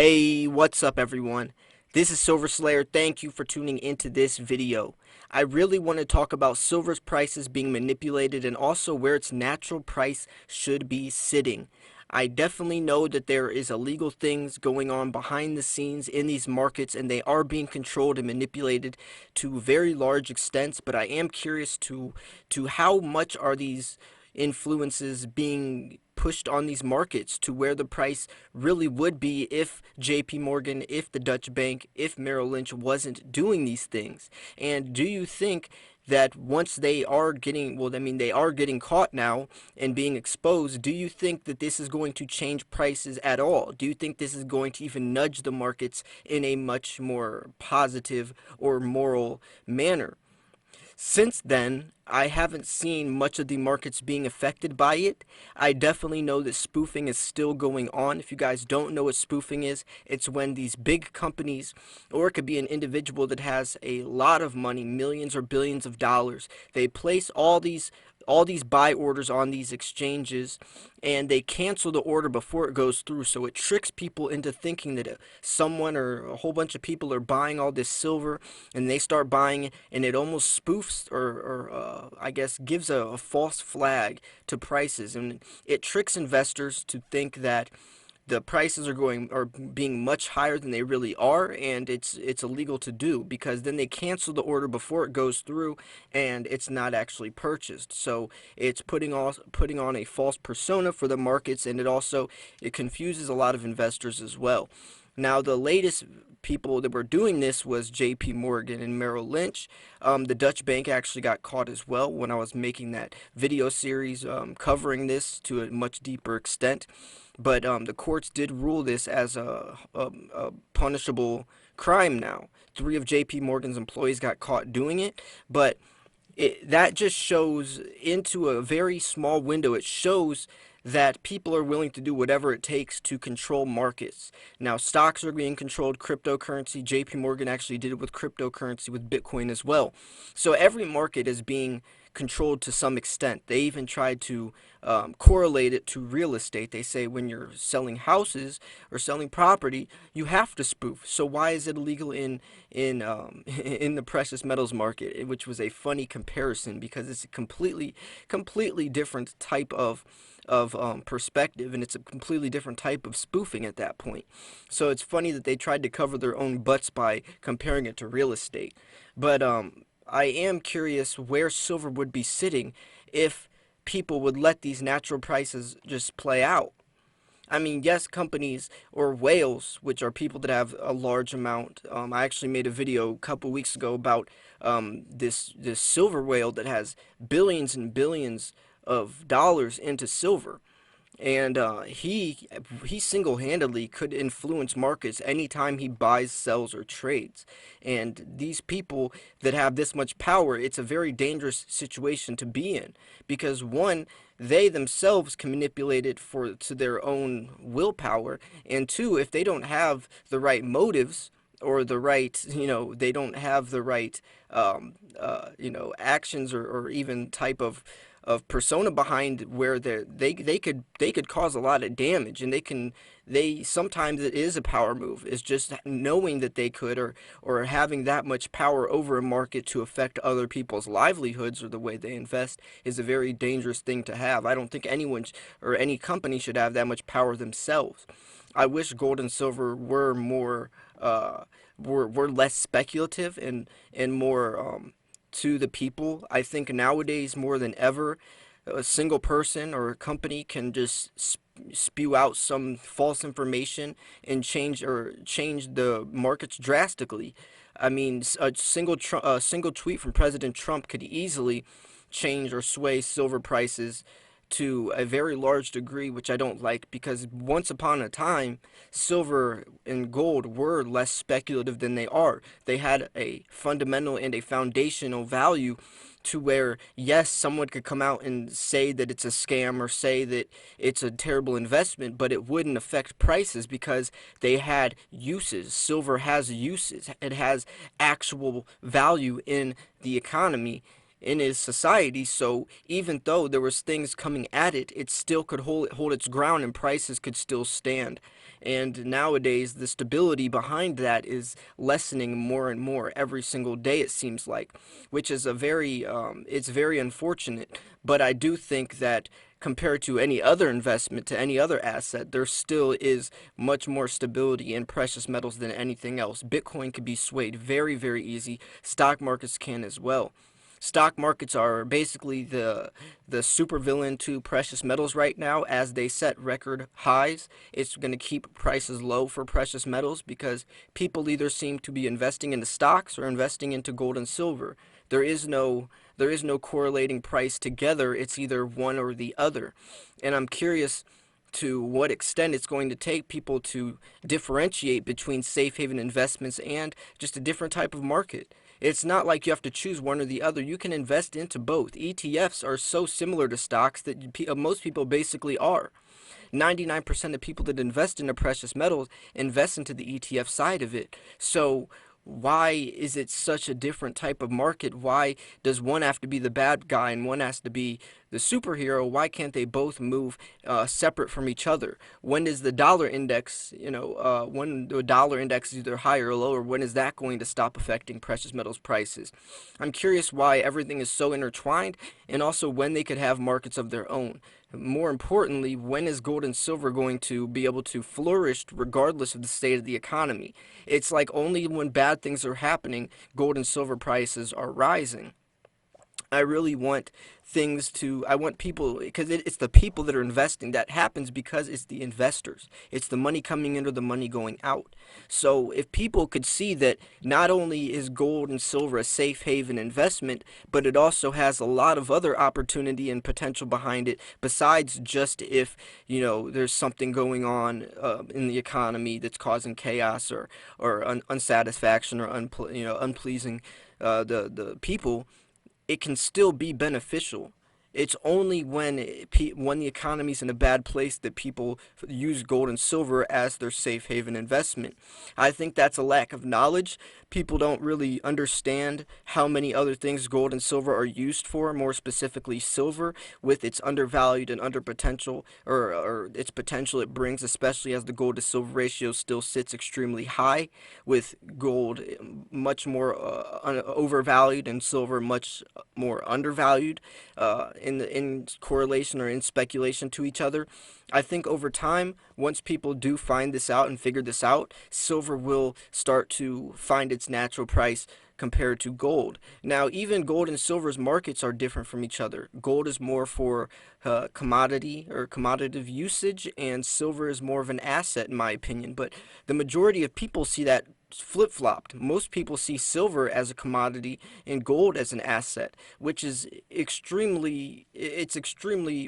Hey, what's up everyone? This is Silver Slayer. Thank you for tuning into this video. I really want to talk about silver's prices being manipulated and also where its natural price should be sitting. I definitely know that there is illegal things going on behind the scenes in these markets and they are being controlled and manipulated to very large extents, but I am curious to how much are these influences being pushed on these markets to where the price really would be if JP Morgan, if the Dutch Bank, if Merrill Lynch wasn't doing these things. And do you think that once they are getting, well, I mean, they are getting caught now and being exposed, do you think that this is going to change prices at all? Do you think this is going to even nudge the markets in a much more positive or moral manner? Since then, I haven't seen much of the markets being affected by it. I definitely know that spoofing is still going on. If you guys don't know what spoofing is, it's when these big companies, or it could be an individual that has a lot of money, millions or billions of dollars, they place all these buy orders on these exchanges and they cancel the order before it goes through, so it tricks people into thinking that someone or a whole bunch of people are buying all this silver, and they start buying it, and it almost spoofs or I guess gives a false flag to prices, and it tricks investors to think that the prices are being much higher than they really are, and it's illegal to do, because then they cancel the order before it goes through and it's not actually purchased. So it's putting on a false persona for the markets, and it confuses a lot of investors as well. Now, the latest people that were doing this was JP Morgan and Merrill Lynch. The Dutch Bank actually got caught as well when I was making that video series covering this to a much deeper extent. But the courts did rule this as a punishable crime now. 3 of JP Morgan's employees got caught doing it, but that just shows into a very small window. It shows that people are willing to do whatever it takes to control markets. Now, stocks are being controlled, cryptocurrency. JP Morgan actually did it with cryptocurrency, with Bitcoin as well. So every market is being controlled to some extent. They even tried to correlate it to real estate. They say when you're selling houses or selling property, you have to spoof. So why is it illegal in the precious metals market? Which was a funny comparison, because it's a completely different type of perspective, and it's a completely different type of spoofing at that point. So it's funny that they tried to cover their own butts by comparing it to real estate. But I am curious where silver would be sitting if people would let these natural prices just play out. I mean, yes, companies or whales, which are people that have a large amount. I actually made a video a couple weeks ago about this silver whale that has billions and billions of dollars into silver, and he single-handedly could influence markets anytime he buys, sells, or trades. And these people that have this much power, it's a very dangerous situation to be in, because one, they themselves can manipulate it to their own willpower, and two, if they don't have the right motives or the right, they don't have the right, actions or even type of persona behind where they could cause a lot of damage, and they sometimes it is a power move. It's just knowing that they could, or having that much power over a market to affect other people's livelihoods or the way they invest is a very dangerous thing to have. I don't think anyone or any company should have that much power themselves. I wish gold and silver were more were less speculative and more to the people. I think nowadays more than ever, a single person or a company can just spew out some false information and change the markets drastically. I mean, a single tweet from President Trump could easily change or sway silver prices to a very large degree, which I don't like, because once upon a time, silver and gold were less speculative than they are. They had a fundamental and a foundational value to where, yes, someone could come out and say that it's a scam or say that it's a terrible investment, but it wouldn't affect prices because they had uses. Silver has uses. It has actual value in the economy, in his society. So even though there was things coming at it, it still could hold its ground and prices could still stand. And nowadays, the stability behind that is lessening more and more every single day, it seems like, which is it's very unfortunate. But I do think that compared to any other investment, to any other asset, there still is much more stability in precious metals than anything else. Bitcoin can be swayed very, very easy. Stock markets can as well. Stock markets are basically the supervillain to precious metals right now as they set record highs. It's going to keep prices low for precious metals because people either seem to be investing into stocks or investing into gold and silver. There is no there is no correlating price together. It's either one or the other. And I'm curious to what extent it's going to take people to differentiate between safe haven investments and just a different type of market. It's not like you have to choose one or the other. You can invest into both. ETFs are so similar to stocks that most people basically are. 99% of people that invest into precious metals invest into the ETF side of it. So why is it such a different type of market? Why does one have to be the bad guy and one has to be the superhero? Why can't they both move separate from each other? When is the dollar index, when the dollar index is either higher or lower, when is that going to stop affecting precious metals prices? I'm curious why everything is so intertwined and also when they could have markets of their own. More importantly, when is gold and silver going to be able to flourish regardless of the state of the economy? It's like only when bad things are happening, gold and silver prices are rising. I really want I want people, because it's the people that are investing. That happens because it's the investors. It's the money coming in or the money going out. So if people could see that not only is gold and silver a safe haven investment, but it also has a lot of other opportunity and potential behind it besides just if, there's something going on in the economy that's causing chaos or unsatisfaction or unpleasing the people, it can still be beneficial. It's only when the economy's in a bad place that people use gold and silver as their safe haven investment. I think that's a lack of knowledge. People don't really understand how many other things gold and silver are used for, more specifically silver, with its undervalued and under potential, or its potential it brings, especially as the gold to silver ratio still sits extremely high, with gold much more overvalued and silver much more undervalued in correlation or in speculation to each other. I think over time, once people do find this out and figure this out, silver will start to find its natural price compared to gold. Now, even gold and silver's markets are different from each other. Gold is more for commodity or commoditive usage, and silver is more of an asset, in my opinion. But the majority of people see that flip-flopped. Most people see silver as a commodity and gold as an asset, which is extremely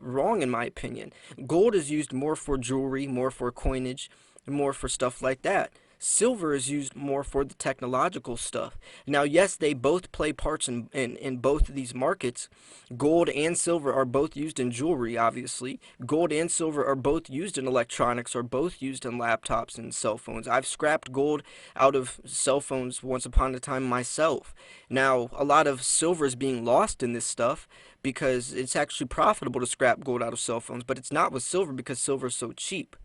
wrong in my opinion. Gold is used more for jewelry, more for coinage, more for stuff like that. Silver is used more for the technological stuff. Now, yes, they both play parts in both of these markets. Gold and silver are both used in jewelry, obviously. Gold and silver are both used in electronics, are both used in laptops and cell phones. I've scrapped gold out of cell phones once upon a time myself. Now, a lot of silver is being lost in this stuff because it's actually profitable to scrap gold out of cell phones, but it's not with silver because silver is so cheap.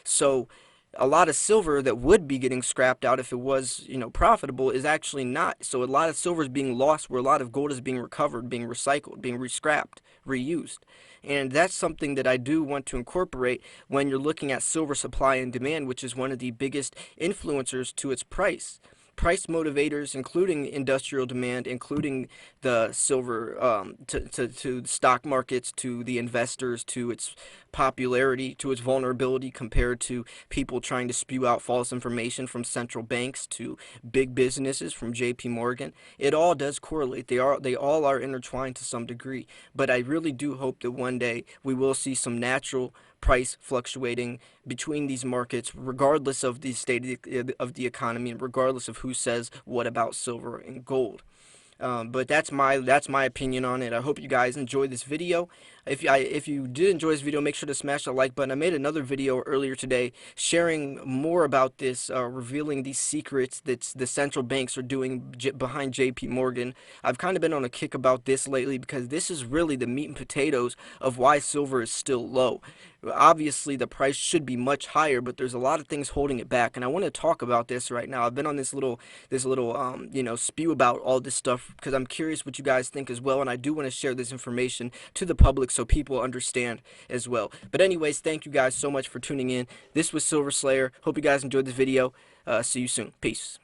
So a lot of silver that would be getting scrapped out if it was, profitable is actually not. So a lot of silver is being lost where a lot of gold is being recovered, being recycled, being rescrapped, reused. And that's something that I do want to incorporate when you're looking at silver supply and demand, which is one of the biggest influencers to its price. Price motivators, including industrial demand, including the silver, to the stock markets, to the investors, to its popularity, to its vulnerability compared to people trying to spew out false information from central banks to big businesses from JP Morgan. It all does correlate. They all are intertwined to some degree. But I really do hope that one day we will see some natural price fluctuating between these markets, regardless of the state of the economy and regardless of who says what about silver and gold. But that's my opinion on it. I hope you guys enjoyed this video. If you did enjoy this video, make sure to smash the like button. I made another video earlier today sharing more about this, revealing these secrets that the central banks are doing behind J.P. Morgan. I've kind of been on a kick about this lately because this is really the meat and potatoes of why silver is still low. Obviously, the price should be much higher, but there's a lot of things holding it back, and I want to talk about this right now. I've been on this little spew about all this stuff because I'm curious what you guys think as well, and I do want to share this information to the public so people understand as well. But anyways, thank you guys so much for tuning in. This was Silver Slayer. Hope you guys enjoyed this video. See you soon. Peace.